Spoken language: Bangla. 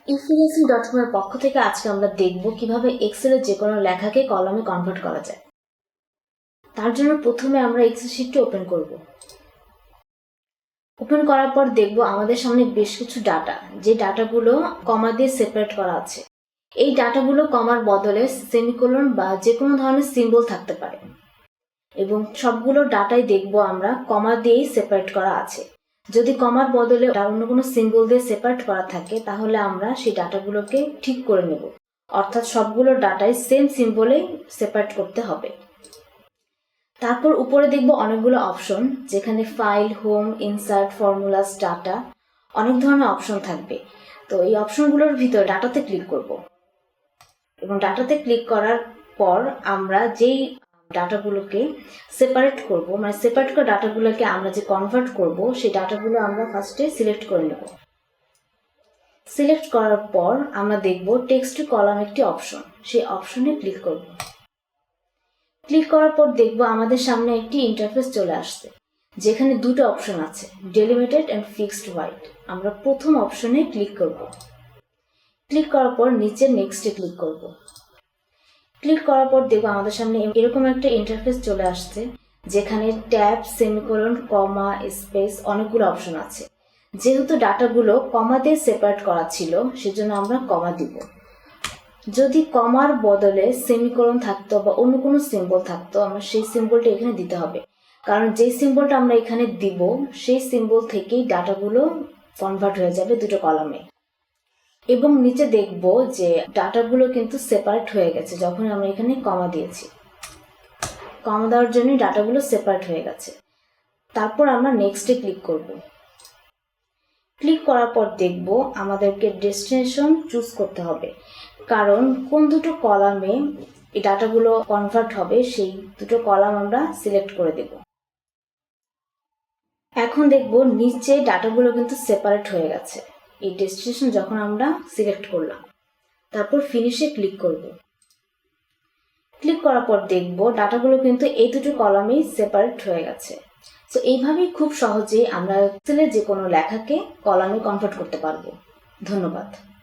E-Freelancing.com এর পক্ষ থেকে আজকে আমরা দেখব কিভাবে এক্সেলের যে কোনো লেখাকে কলামে কনভার্ট করা যায়। তার জন্য প্রথমে আমরা এক্সেল শিটটি ওপেন করব। ওপেন করার পর দেখব আমাদের সামনে বেশ কিছু ডাটা, যে ডাটাগুলো কমা দিয়ে সেপারেট করা আছে। এই ডাটাগুলো কমার বদলে সেমিকোলন বা যে কোনো ধরনের সিম্বল থাকতে পারে, এবং সবগুলো ডাটাই দেখব আমরা কমা দিয়েই সেপারেট করা আছে। যদি কমার বদলে অন্য কোনো সিম্বল দিয়ে সেপারেট করা থাকে তাহলে আমরা সেই ডাটাগুলোকে ঠিক করে নেব, অর্থাৎ সবগুলো ডাটাই সেম সিম্বলেই সেপারেট করতে হবে। তারপর উপরে দেখব অনেকগুলো অপশন, যেখানে file, home, insert, formulas, data, অনেক ধরনের অপশন থাকবে। তো এই অপশনগুলোর ভিতর ডাটাতে ক্লিক করব, এবং ডাটাতে ক্লিক করার পর আমরা যেই ডাটাগুলোকে সেপারেট করব, মানে সেপারেট করা ডাটাগুলোকে আমরা যে কনভার্ট করব, সেই ডাটাগুলো আমরা ফার্স্টে সিলেক্ট করে নেব। সিলেক্ট করার পর আমরা দেখব টেক্সট কলাম একটি অপশন, সেই অপশনে ক্লিক করব। ক্লিক করার পর দেখব আমাদের সামনে একটি ইন্টারফেস চলে আসছে, যেখানে দুটো অপশন আছে, ডেলিমিটেড এন্ড ফিক্সড হোয়াইট। আমরা প্রথম অপশনে ক্লিক করব। ক্লিক করার পর নিচে নেক্সটে ক্লিক করব। ক্লিক করার পর দেখব আমাদের সামনে এরকম একটা ইন্টারফেস চলে আসছে, যেখানে ট্যাব, সেমিকোলন, কমা, স্পেস অনেকগুলো অপশন আছে। যেহেতু ডাটাগুলো কমা দিয়ে সেপারেট করা ছিল, সেজন্য আমরা কমা দিব। যদি কমার বদলে সেমিকোলন থাকতো বা অন্য কোনো সিম্বল থাকতো, আমরা সেই সিম্বলটা এখানে দিতে হবে, কারণ যে সিম্বলটা আমরা এখানে দিব সেই সিম্বল থেকেই ডাটাগুলো কনভার্ট হয়ে যাবে দুটো কলামে। এবং নিচে দেখব যে ডাটাগুলো কিন্তু সেপারেট হয়ে গেছে যখন আমরা এখানে কমা দিয়েছি। কমা দেওয়ার জন্য ডাটাগুলো সেপারেট হয়ে গেছে। তারপর আমরা নেক্সটে ক্লিক করব। ক্লিক করার পর দেখব আমাদেরকে ডেস্টিনেশন চুজ করতে হবে, কারণ কোন দুটো কলামে এই ডাটাগুলো কনভার্ট হবে সেই দুটো কলাম আমরা সিলেক্ট করে দেব। এখন দেখব নিচে ডাটাগুলো কিন্তু সেপারেট হয়ে গেছে এই ডেস্টিনেশন যখন আমরা সিলেক্ট করলাম। তারপর ফিনিশে ক্লিক করব। ক্লিক করার পর দেখব ডাটাগুলো কিন্তু এই দুটো কলামেই সেপারেট হয়ে গেছে। তো এইভাবেই খুব সহজেই আমরা এক্সেলে যে কোনো লেখাকে কলামে কনভার্ট করতে পারবো। ধন্যবাদ।